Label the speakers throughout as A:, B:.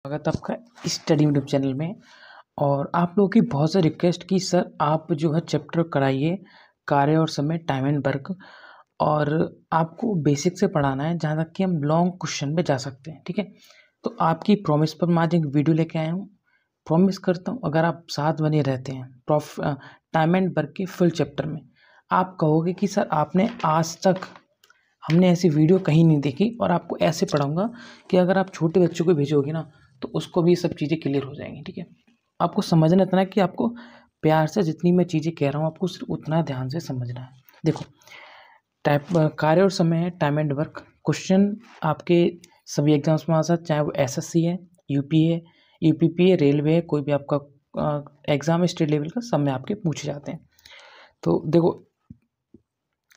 A: स्वागत है आपका स्टडी यूट्यूब चैनल में। और आप लोगों की बहुत सारी रिक्वेस्ट की सर आप जो है चैप्टर कराइए कार्य और समय टाइम एंड वर्क, और आपको बेसिक से पढ़ाना है जहाँ तक कि हम लॉन्ग क्वेश्चन पे जा सकते हैं। ठीक है, तो आपकी प्रॉमिस पर मैं आज एक वीडियो लेके आया हूँ। प्रॉमिस करता हूँ अगर आप साथ बने रहते हैं टाइम एंड वर्क के फुल चैप्टर में, आप कहोगे कि सर आपने आज तक हमने ऐसी वीडियो कहीं नहीं देखी, और आपको ऐसे पढ़ाऊँगा कि अगर आप छोटे बच्चों को भेजोगे ना तो उसको भी ये सब चीज़ें क्लियर हो जाएंगी। ठीक है, आपको समझना इतना है कि आपको प्यार से जितनी मैं चीज़ें कह रहा हूँ आपको सिर्फ उतना ध्यान से समझना है। देखो, कार्य और समय है टाइम एंड वर्क, क्वेश्चन आपके सभी एग्जाम्स में आ सकता है, चाहे वो एसएससी है, यूपी है, यूपीपी है, रेलवे है, कोई भी आपका एग्ज़ाम स्टेट लेवल का, सब में आपके पूछे जाते हैं। तो देखो,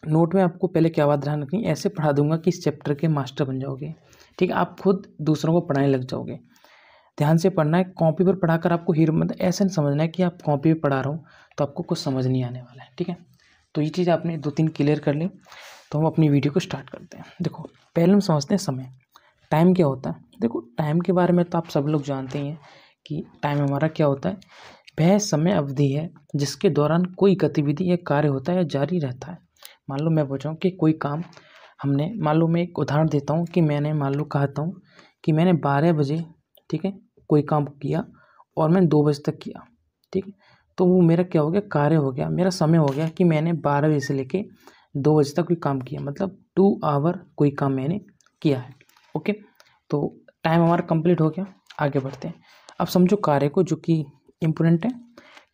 A: नोट में आपको पहले क्या बात ध्यान रखनी, ऐसे पढ़ा दूंगा कि इस चैप्टर के मास्टर बन जाओगे। ठीक है, आप खुद दूसरों को पढ़ाने लग जाओगे। ध्यान से पढ़ना है, कॉपी पर पढ़ाकर आपको हीरो मतलब ऐसा नहीं समझना है कि आप कॉपी पर पढ़ा रहा हूँ तो आपको कुछ समझ नहीं आने वाला है। ठीक है, तो ये चीज़ आपने 2-3 क्लियर कर ली, तो हम अपनी वीडियो को स्टार्ट करते हैं। देखो, पहले हम समझते हैं समय, टाइम क्या होता है। देखो, टाइम के बारे में तो आप सब लोग जानते ही हैं कि टाइम हमारा क्या होता है। वह समय अवधि है जिसके दौरान कोई गतिविधि या कार्य होता है या जारी रहता है। मान लो मैं पूछा हूँ कि कोई काम हमने, मान लो मैं एक उदाहरण देता हूँ कि मैंने मान लो कहता हूँ कि मैंने 12 बजे, ठीक है, कोई काम किया और मैंने 2 बजे तक किया। ठीक है, तो वो मेरा क्या हो गया, कार्य हो गया, मेरा समय हो गया कि मैंने 12 बजे से लेके 2 बजे तक कोई काम किया, मतलब 2 आवर कोई काम मैंने किया है। ओके, तो टाइम हमारा कंप्लीट हो गया। आगे बढ़ते हैं। अब समझो कार्य को, जो कि इम्पोर्टेंट है।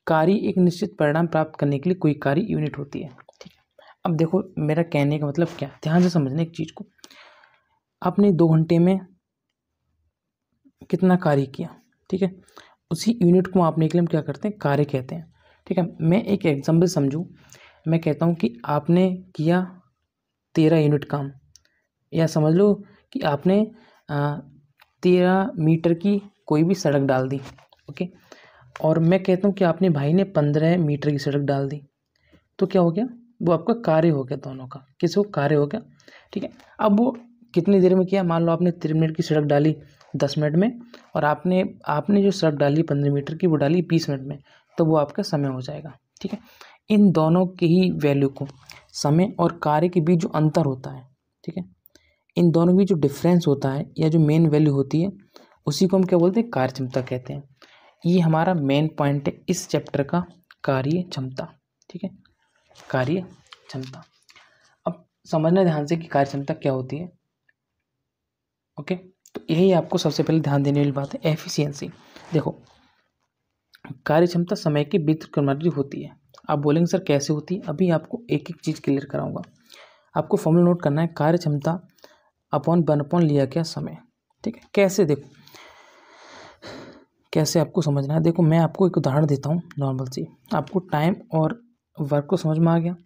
A: कार्य एक निश्चित परिणाम प्राप्त करने के लिए कोई कार्य यूनिट होती है। ठीक है, अब देखो मेरा कहने का मतलब क्या, ध्यान से समझने एक चीज़ को। आपने 2 घंटे में कितना कार्य किया, ठीक है, उसी यूनिट को मापने के लिए हम क्या करते हैं, कार्य कहते हैं। ठीक है, मैं एक एग्जाम्पल समझूं, मैं कहता हूं कि आपने किया 13 यूनिट काम, या समझ लो कि आपने 13 मीटर की कोई भी सड़क डाल दी। ओके, और मैं कहता हूं कि आपने भाई ने 15 मीटर की सड़क डाल दी, तो क्या हो गया, वो आपका कार्य हो गया, दोनों का किसी को कार्य हो गया। ठीक है, अब वो कितनी देर में किया, मान लो आपने 3 मिनट की सड़क डाली 10 मिनट में, और आपने जो सड़क डाली 15 मीटर की वो डाली 20 मिनट में, तो वो आपका समय हो जाएगा। ठीक है, इन दोनों के ही वैल्यू को, समय और कार्य के बीच जो अंतर होता है, ठीक है, इन दोनों के बीच जो डिफरेंस होता है या जो मेन वैल्यू होती है, उसी को हम क्या बोलते हैं, कार्य क्षमता कहते हैं। ये हमारा मेन पॉइंट है इस चैप्टर का, कार्य क्षमता। ठीक है, कार्य क्षमता। अब समझना ध्यान से कि कार्य क्षमता क्या होती है। ओके, तो यही आपको सबसे पहले ध्यान देने वाली बात है, एफिशिएंसी। देखो, कार्य क्षमता समय की बीतक्रमानुसार होती है। आप बोलेंगे सर कैसे होती है, अभी आपको एक एक चीज़ क्लियर कराऊंगा। आपको फॉर्मूला नोट करना है, कार्य क्षमता अपॉन 1 अपॉन लिया गया समय। ठीक है, कैसे, देखो कैसे आपको समझना है। देखो, मैं आपको एक उदाहरण देता हूँ नॉर्मल सी, आपको टाइम और वर्क को समझ में आ गया।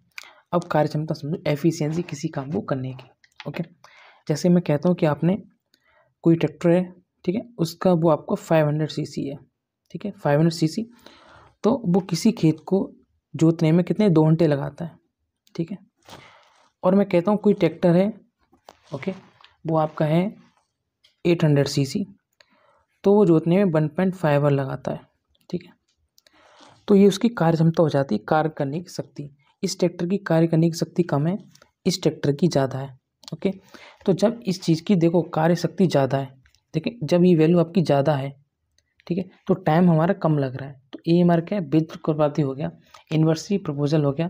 A: अब कार्य क्षमता समझो, एफिशिएंसी किसी काम को करने की। ओके, जैसे मैं कहता हूँ कि आपने कोई ट्रैक्टर है, ठीक है, उसका वो आपको 500 सीसी है। ठीक है, 500 सीसी, तो वो किसी खेत को जोतने में कितने 2 घंटे लगाता है। ठीक है, और मैं कहता हूँ कोई ट्रैक्टर है, ओके, वो आपका है 800 सीसी, तो वो जोतने में 1.5 आवर लगाता है। ठीक है, तो ये उसकी कार्य क्षमता हो जाती है, कार्य करने की शक्ति। इस ट्रैक्टर की कार्य करने की शक्ति कम है, इस ट्रैक्टर की ज़्यादा है। ओके, तो जब इस चीज़ की देखो कार्य शक्ति ज़्यादा है, देखिए जब ये वैल्यू आपकी ज़्यादा है, ठीक है, तो टाइम हमारा कम लग रहा है, तो ये हमारा क्या है, व्युत्क्रमानुपाती हो गया, इन्वर्सली प्रोपोर्शनल हो गया,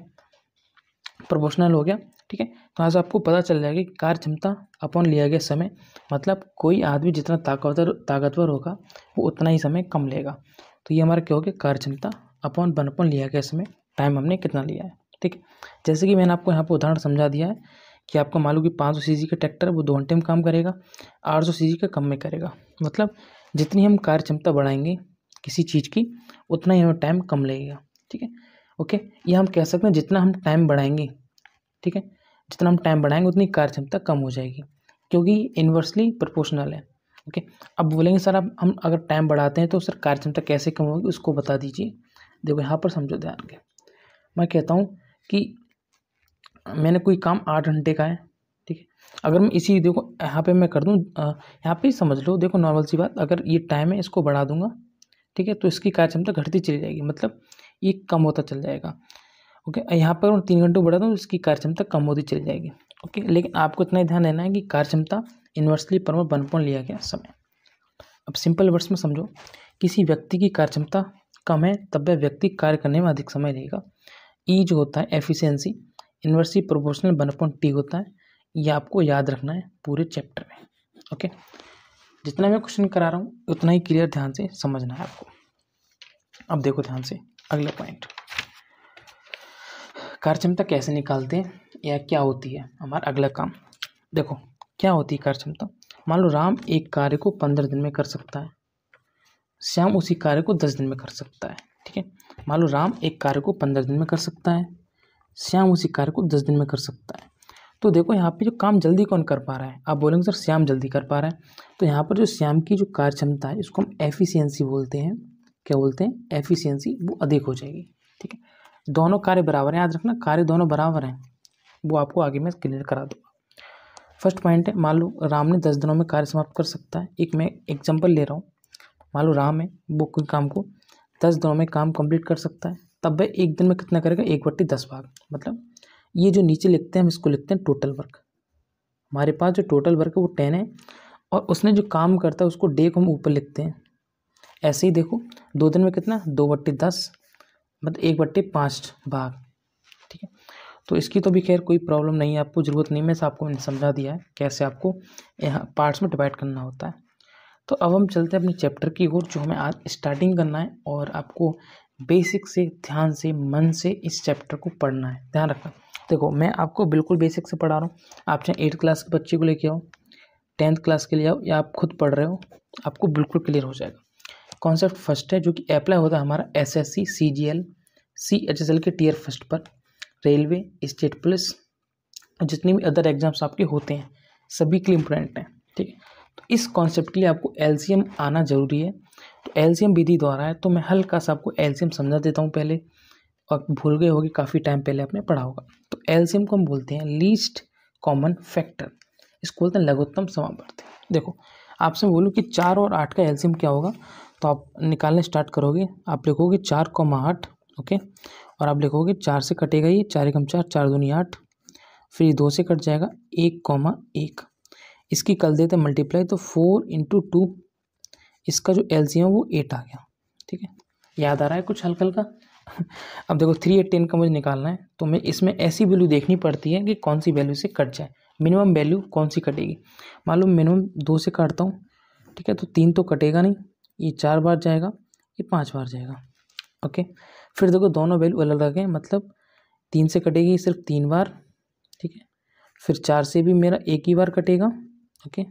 A: प्रोपोर्शनल हो गया। ठीक है, तो आज आपको पता चल जाएगा कि कार्य क्षमता अपॉन लिया गया समय, मतलब कोई आदमी जितना ताकतवर होगा वो उतना ही समय कम लेगा। तो ये हमारा क्या हो गया, कार्य क्षमता अपॉन 1 अपॉन लिया गया समय, टाइम हमने कितना लिया है। ठीक है, जैसे कि मैंने आपको यहाँ पर उदाहरण समझा दिया है कि आपको मालूम कि 500 सीसी का ट्रैक्टर वो 2 घंटे में काम करेगा, 800 सीसी का कम में करेगा। मतलब जितनी हम कार्य क्षमता बढ़ाएंगे किसी चीज़ की, उतना ही हमें टाइम कम लगेगा। ठीक है, ओके, ये हम कह सकते हैं जितना हम टाइम बढ़ाएंगे, ठीक है, जितना हम टाइम बढ़ाएंगे उतनी कार्य क्षमता कम हो जाएगी, क्योंकि इन्वर्सली प्रोपोर्शनल है। ओके, अब बोलेंगे सर अब हम अगर टाइम बढ़ाते हैं तो सर कार्य क्षमता कैसे कम होगी, उसको बता दीजिए। देखो यहाँ पर समझो ध्यान के, मैं कहता हूँ कि मैंने कोई काम 8 घंटे का है, ठीक है, अगर मैं इसी देखो यहाँ पे मैं कर दूँ, यहाँ पे ही समझ लो, देखो नॉर्मल सी बात, अगर ये टाइम है इसको बढ़ा दूंगा, ठीक है, तो इसकी कार्यक्षमता घटती चली जाएगी, मतलब ये कम होता चल जाएगा। ओके, यहाँ पर 3 घंटे बढ़ा दूँ, इसकी कार्यक्षमता कम होती चली जाएगी। ओके, लेकिन आपको इतना ही ध्यान देना है कि कार्यक्षमता इन्वर्सली परमो 1 लिया गया समय। अब सिंपल वर्ड्स में समझो, किसी व्यक्ति की कार्यक्षमता कम है तब वह व्यक्ति कार्य करने में अधिक समय लेगा। ई जो होता है एफिशिएंसी, इन्वर्सली प्रोपोर्शनल 1/t होता है। ये आपको याद रखना है पूरे चैप्टर में। ओके, जितना मैं क्वेश्चन करा रहा हूँ उतना ही क्लियर ध्यान से समझना है आपको। अब देखो ध्यान से अगला पॉइंट, कार्यक्षमता कैसे निकालते हैं या क्या होती है हमारा अगला काम। देखो क्या होती है कार्यक्षमता। मान लो राम एक कार्य को 15 दिन में कर सकता है, श्याम उसी कार्य को 10 दिन में कर सकता है। ठीक है, मान लो राम एक कार्य को 15 दिन में कर सकता है, श्याम उसी कार्य को 10 दिन में कर सकता है। तो देखो यहाँ पे जो काम जल्दी कौन कर पा रहा है, आप बोलेंगे सर श्याम जल्दी कर पा रहा है, तो यहाँ पर जो श्याम की जो कार्य क्षमता है इसको हम एफिशिएंसी बोलते हैं। क्या बोलते हैं? एफिशिएंसी, वो अधिक हो जाएगी। ठीक है, दोनों कार्य बराबर हैं, याद रखना कार्य दोनों बराबर हैं, वो आपको आगे मैं क्लियर करा दूँगा। फर्स्ट पॉइंट है, मान लो राम ने 10 दिनों में कार्य समाप्त कर सकता है। एक मैं एग्जाम्पल ले रहा हूँ, मान लो राम है वो कोई काम को 10 दिनों में काम कंप्लीट कर सकता है, तब वह एक दिन में कितना करेगा? 1/10 भाग। मतलब ये जो नीचे लिखते हैं हम इसको लिखते हैं टोटल वर्क। हमारे पास जो टोटल वर्क है वो 10 है, और उसने जो काम करता है उसको डे को हम ऊपर लिखते हैं। ऐसे ही देखो 2 दिन में कितना? 2/10, मतलब 1/5 भाग। ठीक है, तो इसकी तो भी खैर कोई प्रॉब्लम नहीं है, आपको ज़रूरत नहीं, मैं आपको मैंने समझा दिया है कैसे आपको यहाँ पार्ट्स में डिवाइड करना होता है। तो अब हम चलते हैं अपने चैप्टर की ओर, जो हमें आज स्टार्टिंग करना है, और आपको बेसिक से ध्यान से मन से इस चैप्टर को पढ़ना है। ध्यान रखना, देखो मैं आपको बिल्कुल बेसिक से पढ़ा रहा हूँ, आप चाहे 8th क्लास के बच्चे को लेके आओ, 10th क्लास के लिए आओ, या आप खुद पढ़ रहे हो, आपको बिल्कुल क्लियर हो जाएगा। कॉन्सेप्ट फर्स्ट है जो कि अप्लाई होता है हमारा SSC, CGL, CHSL के टियर फर्स्ट पर, रेलवे, स्टेट पुलिस, जितने भी अदर एग्जाम्स आपके होते हैं सभी के लिए इम्पोर्टेंट हैं। ठीक है, तो इस कॉन्सेप्ट के लिए आपको LCM आना जरूरी है। तो LCM विधि द्वारा है, तो मैं हल्का सा आपको LCM समझा देता हूँ पहले, और भूल गए होगी काफ़ी टाइम पहले आपने पढ़ा होगा। तो LCM को हम बोलते हैं लीस्ट कॉमन फैक्टर, इसको बोलते हैं लघुत्तम समावर्ती। देखो आपसे बोलूँ कि 4 और 8 का LCM क्या होगा, तो आप निकालने स्टार्ट करोगे, आप लिखोगे 4,8। ओके, और आप लिखोगे 4 से कटेगा ये, 4 एकम 4, 4 दूनी 8, फिर 2 से कट जाएगा 1,1, इसकी कर देते मल्टीप्लाई, तो 4 × 2, इसका जो LCM है वो 8 आ गया। ठीक है, याद आ रहा है कुछ हल्का हल्का? अब देखो 3 और 10 का मुझे निकालना है, तो मैं इसमें ऐसी वैल्यू देखनी पड़ती है कि कौन सी वैल्यू से कट जाए, मिनिमम वैल्यू कौन सी कटेगी। मान लो मिनिमम 2 से काटता हूँ, ठीक है, तो 3 तो कटेगा नहीं, ये 4 बार जाएगा, ये 5 बार जाएगा। ओके, फिर देखो दोनों वैल्यू अलग अलग हैं, मतलब 3 से कटेगी सिर्फ 3 बार, ठीक है, फिर 4 से भी मेरा एक ही बार कटेगा। ओके,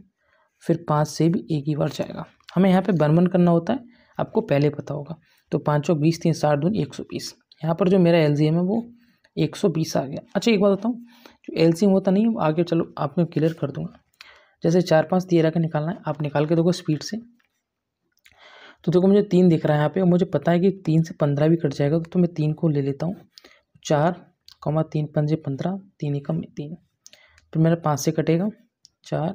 A: फिर 5 से भी एक ही बार जाएगा। हमें यहाँ पे बन करना होता है, आपको पहले पता होगा। तो 5 और 20, 3 60 दूनी 120, यहाँ पर जो मेरा LCM है वो 120 आ गया। अच्छा एक बात बताऊँ, जो LCM होता नहीं है आगे चलो आप मैं क्लियर कर दूंगा। जैसे 4, 5, 13 का निकालना है, आप निकाल के देखो स्पीड से, तो देखो मुझे 3 दिख रहा है यहाँ पे, और मुझे पता है कि 3 से 15 भी कट जाएगा, तो मैं 3 को ले लेता हूँ। 4, 3 पंजे 15, 3 एकम 3, फिर मेरा 5 से कटेगा 4,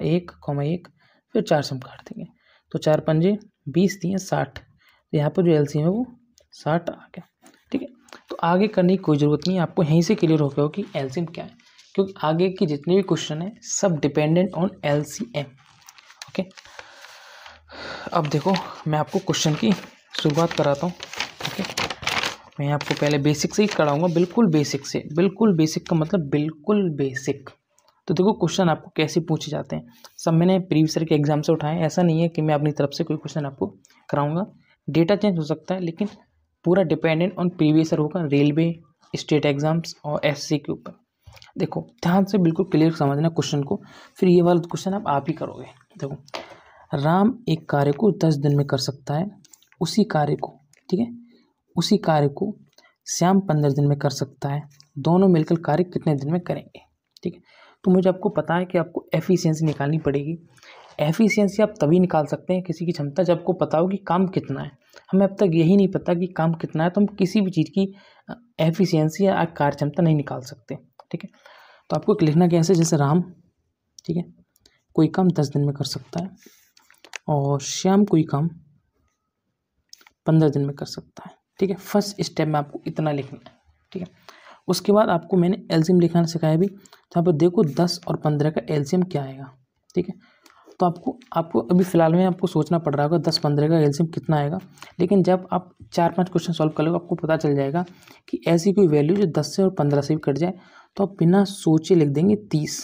A: 1, फिर 4 से हम काट देंगे, तो 4 पंजे 20, 3 60, तो यहाँ पर जो LCM है वो 60 आ गया। ठीक है, तो आगे करने की कोई ज़रूरत नहीं है, आपको यहीं से क्लियर हो गया हो कि LCM क्या है, क्योंकि आगे की जितने भी क्वेश्चन है सब डिपेंडेंट ऑन LCM। ओके, अब देखो मैं आपको क्वेश्चन की शुरुआत कराता हूँ। ओके, मैं आपको पहले बेसिक से ही कराऊंगा, बिल्कुल बेसिक से, बिल्कुल बेसिक का मतलब बिल्कुल बेसिक। तो देखो क्वेश्चन आपको कैसे पूछे जाते हैं, सब मैंने प्रीवियस ईयर के एग्जाम से उठाए, ऐसा नहीं है कि मैं अपनी तरफ से कोई क्वेश्चन आपको कराऊंगा। डेटा चेंज हो सकता है, लेकिन पूरा डिपेंडेंट ऑन प्रीवियस ईयर होगा, रेलवे, स्टेट एग्जाम्स और SC के ऊपर। देखो ध्यान से बिल्कुल क्लियर समझना क्वेश्चन को, फिर ये वाला क्वेश्चन आप ही करोगे। देखो राम एक कार्य को 10 दिन में कर सकता है, उसी कार्य को, ठीक है, उसी कार्य को श्याम 15 दिन में कर सकता है, दोनों मिलकर कार्य कितने दिन में करेंगे। ठीक है, तो मुझे आपको पता है कि आपको एफिशिएंसी निकालनी पड़ेगी। एफिशिएंसी आप तभी निकाल सकते हैं किसी की क्षमता जब आपको पता हो कि काम कितना है। हमें अब तक यही नहीं पता कि काम कितना है, तो हम किसी भी चीज़ की एफिशिएंसी या कार्य क्षमता नहीं निकाल सकते। ठीक है, तो आपको लिखना कैसे, जैसे राम ठीक है। कोई काम 10 दिन में कर सकता है और श्याम कोई काम 15 दिन में कर सकता है, ठीक है। फर्स्ट स्टेप में आपको इतना लिखना है, ठीक है। उसके बाद आपको मैंने एलसीएम लिखाना सिखाया भी, तो यहाँ पर देखो 10 और 15 का एलसीएम क्या आएगा, ठीक है। तो आपको अभी फ़िलहाल में आपको सोचना पड़ रहा होगा 10-15 का एलसीएम कितना आएगा, लेकिन जब आप 4-5 क्वेश्चन सॉल्व कर लोगे आपको पता चल जाएगा कि ऐसी कोई वैल्यू जो 10 से और 15 से भी कट जाए तो आप बिना सोचे लिख देंगे 30,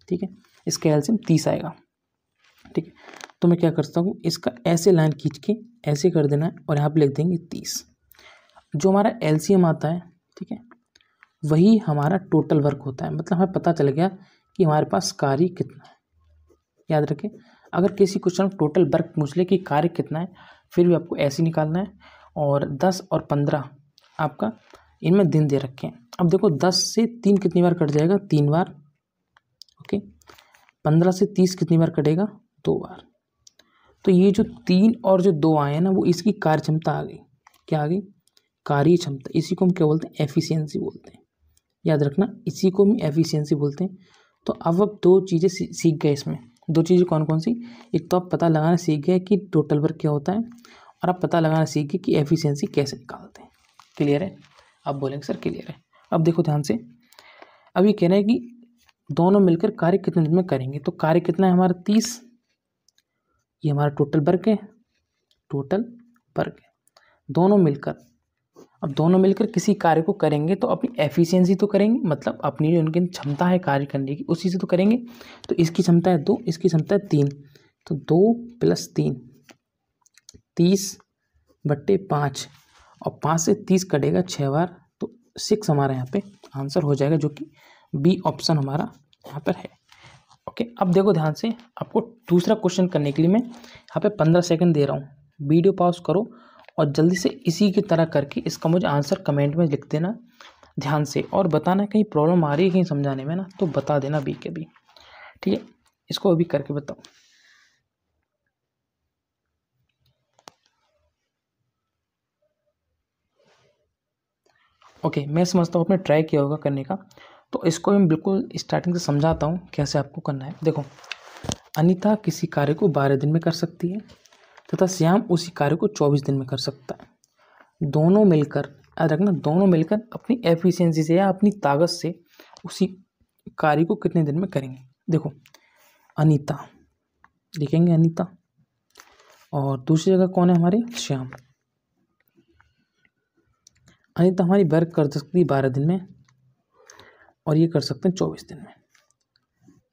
A: ठीक है। इसका एलसीएम 30 आएगा, ठीक है। तो मैं क्या करता हूँ, इसका ऐसे लाइन खींच के ऐसे कर देना है और यहाँ पर लिख देंगे 30। जो हमारा एलसीएम आता है, ठीक है, वही हमारा टोटल वर्क होता है। मतलब हमें पता चल गया कि हमारे पास कार्य कितना है। याद रखें, अगर किसी क्वेश्चन टोटल वर्क पूछ ले कि कार्य कितना है, फिर भी आपको ऐसे निकालना है। और 10 और 15 आपका इनमें दिन दे रखे हैं। अब देखो 10 से 3 कितनी बार कट जाएगा, 3 बार, ओके। 15 से 30 कितनी बार कटेगा, 2 बार। तो ये जो 3 और जो 2 आए हैं ना, वो इसकी कार्य क्षमता आ गई। क्या आ गई, कार्य क्षमता। इसी को हम क्या बोलते हैं, एफिशिएंसी बोलते हैं। याद रखना, इसी को हम एफिशिएंसी बोलते हैं। तो अब आप 2 चीज़ें सीख गए इसमें। 2 चीज़ें कौन कौन सी, एक तो आप पता लगाना सीख गए कि टोटल वर्क क्या होता है, और आप पता लगाना सीख गए कि एफिशिएंसी कैसे निकालते हैं। क्लियर है, आप बोलेंगे सर क्लियर है। अब देखो ध्यान से, अब ये कह रहे हैं कि दोनों मिलकर कार्य कितने दिन में करेंगे। तो कार्य कितना है हमारा, 30। ये हमारा टोटल वर्क है, टोटल वर्क है। दोनों मिलकर, अब दोनों मिलकर किसी कार्य को करेंगे तो अपनी एफिशिएंसी तो करेंगे, मतलब अपनी जो उनकी क्षमता है कार्य करने की उसी से तो करेंगे। तो इसकी क्षमता है 2, इसकी क्षमता है 3, तो 2 + 3 30/5, और 5 से 30 कटेगा 6 बार, तो 6 हमारा यहाँ पे आंसर हो जाएगा, जो कि बी ऑप्शन हमारा यहाँ पर है। ओके, अब देखो ध्यान से, आपको दूसरा क्वेश्चन करने के लिए मैं यहाँ पे 15 सेकंड दे रहा हूँ। वीडियो पॉज करो और जल्दी से इसी की तरह करके इसका मुझे आंसर कमेंट में लिख देना ध्यान से, और बताना कहीं प्रॉब्लम आ रही है कहीं समझाने में ना, तो बता देना बी के भी, ठीक है। इसको अभी करके बताओ। ओके, मैं समझता हूँ आपने ट्राई किया होगा करने का, तो इसको मैं बिल्कुल स्टार्टिंग से समझाता हूँ कैसे आपको करना है। देखो, अनीता किसी कार्य को 12 दिन में कर सकती है तथा श्याम उसी कार्य को 24 दिन में कर सकता है। दोनों मिलकर, याद रखना, दोनों मिलकर अपनी एफिशिएंसी से या अपनी ताकत से उसी कार्य को कितने दिन में करेंगे। देखो, अनीता लिखेंगे, अनीता, और दूसरी जगह कौन है हमारी, श्याम। अनीता हमारी वर्क कर सकती है 12 दिन में और ये कर सकते हैं 24 दिन में।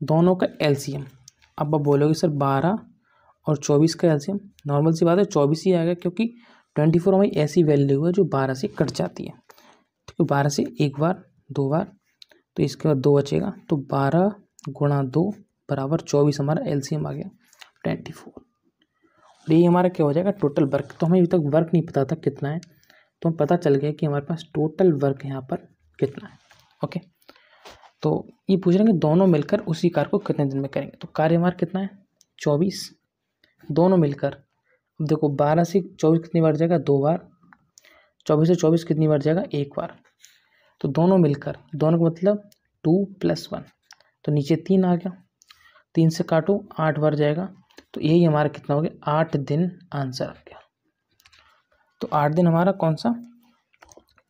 A: दोनों का एलसीएम, अब आप बोलोगे सर 12 और 24 का एलसीएम, नॉर्मल सी बात है 24 ही आएगा, क्योंकि 24 हमारी ऐसी वैल्यू है जो 12 से कट जाती है। तो 12 से एक बार, 2 बार, तो इसके बाद 2 बचेगा, तो 12 × 2 = 24 हमारा एलसीएम आ गया 24। और ये हमारा क्या हो जाएगा, टोटल वर्क। तो हमें अभी तक वर्क नहीं पता था कितना है, तो हमें पता चल गया कि हमारे पास टोटल वर्क यहाँ पर कितना है। ओके, तो ये पूछ रहे हैं कि दोनों मिलकर उसी कार्य को कितने दिन में करेंगे। तो कार्य हमारा कितना है, 24। दोनों मिलकर, अब देखो 12 से 24 कितनी बार जाएगा, 2 बार। 24 से 24 कितनी बार जाएगा, 1 बार। तो दोनों मिलकर, दोनों का मतलब 2 + 1, तो नीचे 3 आ गया। 3 से काटो, 8 बार जाएगा, तो यही हमारा कितना हो गया, 8 दिन आंसर आ गया। तो 8 दिन हमारा कौन सा,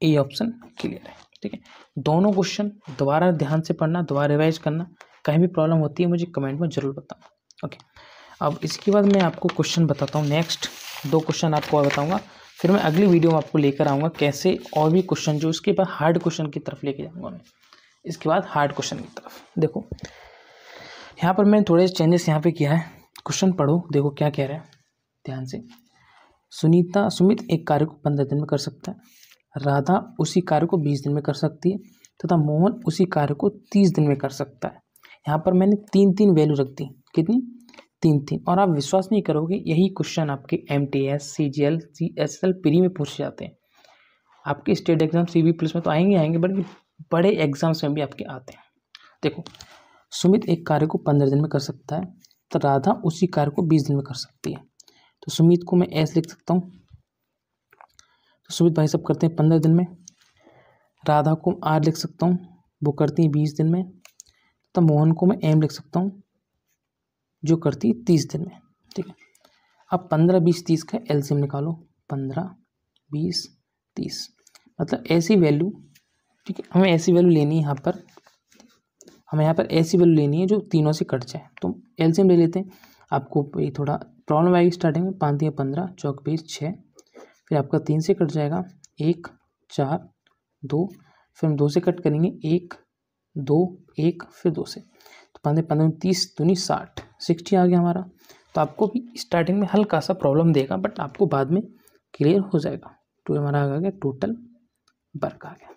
A: ए ऑप्शन क्लियर है, ठीक है। दोनों क्वेश्चन दोबारा ध्यान से पढ़ना, दोबारा रिवाइज करना। कहीं भी प्रॉब्लम होती है मुझे कमेंट में ज़रूर बताना। ओके, अब इसके बाद मैं आपको क्वेश्चन बताता हूँ। नेक्स्ट 2 क्वेश्चन आपको और बताऊँगा, फिर मैं अगली वीडियो में आपको लेकर आऊँगा कैसे और भी क्वेश्चन, जो उसके बाद हार्ड क्वेश्चन की तरफ लेके जाऊँगा मैं। इसके बाद हार्ड क्वेश्चन की तरफ देखो, यहाँ पर मैंने थोड़े चेंजेस यहाँ पे किया है। क्वेश्चन पढ़ो, देखो क्या कह रहा है ध्यान से। सुमित एक कार्य को 15 दिन में कर सकता है, राधा उसी कार्य को 20 दिन में कर सकती है तथा मोहन उसी कार्य को 30 दिन में कर सकता है। यहाँ पर मैंने 3-3 वैल्यू रख दी, कितनी, 3-3। और आप विश्वास नहीं करोगे, यही क्वेश्चन आपके MTS, CGL, CSL प्री में पूछे जाते हैं। आपके स्टेट एग्जाम CB+ में तो आएंगे, बल्कि बड़े एग्जाम्स में भी आपके आते हैं। देखो, सुमित एक कार्य को 15 दिन में कर सकता है तो राधा उसी कार्य को 20 दिन में कर सकती है। तो सुमित को मैं ऐसे लिख सकता हूँ, तो सुमित भाई सब करते हैं 15 दिन में। राधा को R लिख सकता हूँ, वो करती हैं 20 दिन में। तो मोहन को मैं M लिख सकता हूँ, जो करती है 30 दिन में। ठीक है, अब 15, 20, 30 का एलसीएम निकालो। 15, 20, 30 मतलब ऐसी वैल्यू। ठीक है, हमें ऐसी वैल्यू लेनी है यहाँ पर, हमें यहाँ पर ऐसी वैल्यू लेनी है जो तीनों से कट जाए। तो एलसीएम ले लेते हैं। आपको ये थोड़ा प्रॉब्लम आएगी स्टार्टिंग में। 5 × 15, चौक 20, 6, फिर आपका 3 से कट जाएगा 1, 4, 2, फिर हम 2 से कट करेंगे 1, 2, 1, फिर 2 से। तो 15, 15, 30, 2, 60, 60 आ गया हमारा। तो आपको भी स्टार्टिंग में हल्का सा प्रॉब्लम देगा, बट आपको बाद में क्लियर हो जाएगा। तो हमारा आ गया टोटल वर्क आ गया।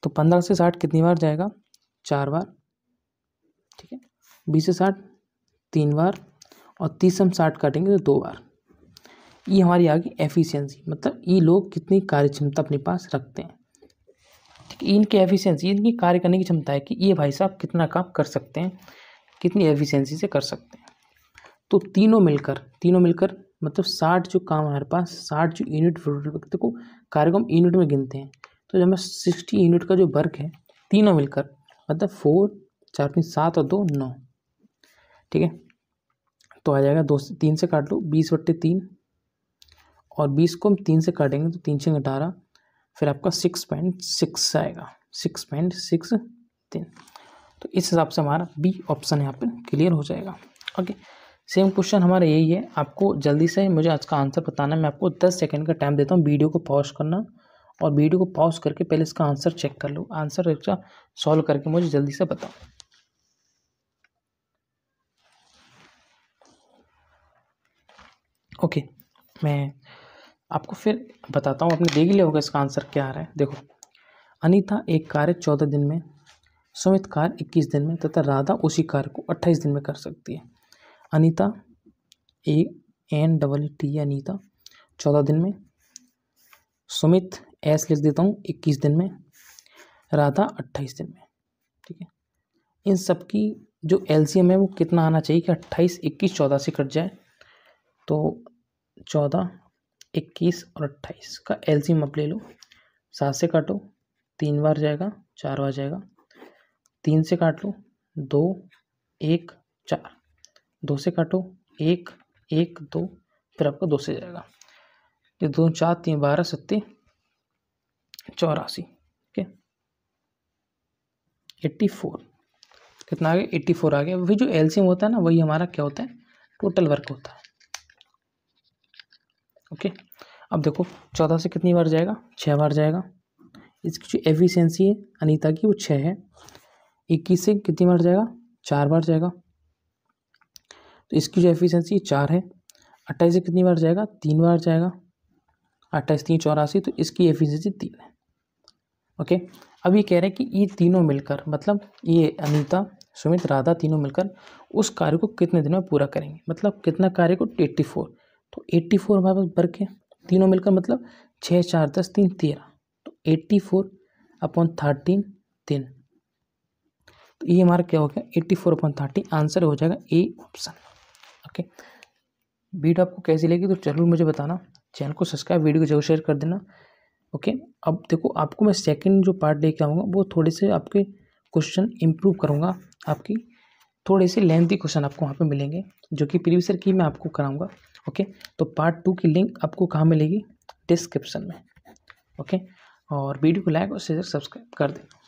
A: तो 15 से 60 कितनी बार जाएगा? 4 बार। ठीक है, 20 से 60 3 बार, और 30 से हम 60 काटेंगे तो 2 बार। ये हमारी आ गई एफिशिएंसी, मतलब ये लोग कितनी कार्य क्षमता अपने पास रखते हैं। ठीक है, इनकी एफिशिएंसी, इनकी कार्य करने की क्षमता है कि ये भाई साहब कितना काम कर सकते हैं, कितनी एफिशिएंसी से कर सकते हैं। तो तीनों मिलकर मतलब 60 जो काम हमारे पास, 60 जो यूनिट व्यक्ति को कार्य को हम यूनिट में गिनते हैं। तो जब मैं 60 यूनिट का जो वर्क है तीनों मिलकर, मतलब 4, 4, 3, 7 और 2, 9। ठीक है, तो आ जाएगा 2 से 3 से काट लो 20/3, और 20 को हम 3 से काटेंगे तो 3 से 18, फिर आपका 6.6 आएगा, 6.63। तो इस हिसाब से हमारा बी ऑप्शन यहाँ पर क्लियर हो जाएगा। ओके, सेम क्वेश्चन हमारा यही है। आपको जल्दी से मुझे आज का आंसर बताना है। मैं आपको 10 सेकंड का टाइम देता हूँ, वीडियो को पॉज करना, और वीडियो को पॉज करके पहले इसका आंसर चेक कर लो। आंसर इसका सॉल्व करके मुझे जल्दी से बताओ। ओके, मैं आपको फिर बताता हूँ। आपने देख लिया होगा इसका आंसर क्या आ रहा है। देखो, अनीता एक कार्य 14 दिन में, सुमित कार्य 21 दिन में, तथा राधा उसी कार्य को 28 दिन में कर सकती है। अनीता ANEET अनीता 14 दिन में, सुमित S लिख देता हूँ 21 दिन में, राधा 28 दिन में। ठीक है, इन सब की जो एलसीएम है वो कितना आना चाहिए कि 28, 21, 14 से कट जाए। तो 14, 21 और 28 का एलसीएम आप ले लो। 7 से काटो 3 बार जाएगा, 4 बार जाएगा। 3 से काट लो 2, 1, 4, 2 से काटो 1, 1, 2, फिर आपका 2 से जाएगा। ये 2, 4, 3, 12, 7, 84। ठीक है, 84 कितना आ गया? 84 आ गया। वही जो एलसीएम होता है ना, वही हमारा क्या होता है? टोटल वर्क होता है। ओके, अब देखो 14 से कितनी बार जाएगा? 6 बार जाएगा। इसकी जो एफिशिएंसी है अनीता की वो 6 है। 21 से कितनी बार जाएगा? 4 बार जाएगा, तो इसकी जो एफिशिएंसी 4 है। 28 से कितनी बार जाएगा? 3 बार जाएगा। 28, 3, 84, तो इसकी एफिशिएंसी 3 है। ओके, अब ये कह रहे हैं कि ये तीनों मिलकर, मतलब ये अनीता, सुमित, राधा तीनों मिलकर उस कार्य को कितने दिन में पूरा करेंगे, मतलब कितना कार्य को? 84। तो 84 हमारे पास वर्क है, तीनों मिलकर, मतलब 6, 4, 10, 3, 13। तो 84/13 दिन। तो ये हमारा क्या हो गया? 84/13। आंसर हो जाएगा ए ऑप्शन। ओके, वीडियो आपको कैसी लगी तो जरूर मुझे बताना। चैनल को सब्सक्राइब, वीडियो को जरूर शेयर कर देना। ओके, अब देखो आपको मैं सेकंड जो पार्ट लेके आऊँगा वो थोड़े से आपके क्वेश्चन इम्प्रूव करूँगा। आपकी थोड़े से लेंथी क्वेश्चन आपको वहाँ पे मिलेंगे, जो कि प्रीवियस ईयर की मैं आपको कराऊँगा। ओके, तो पार्ट 2 की लिंक आपको कहाँ मिलेगी? डिस्क्रिप्शन में। ओके, और वीडियो को लाइक और शेयर सब्सक्राइब कर देना।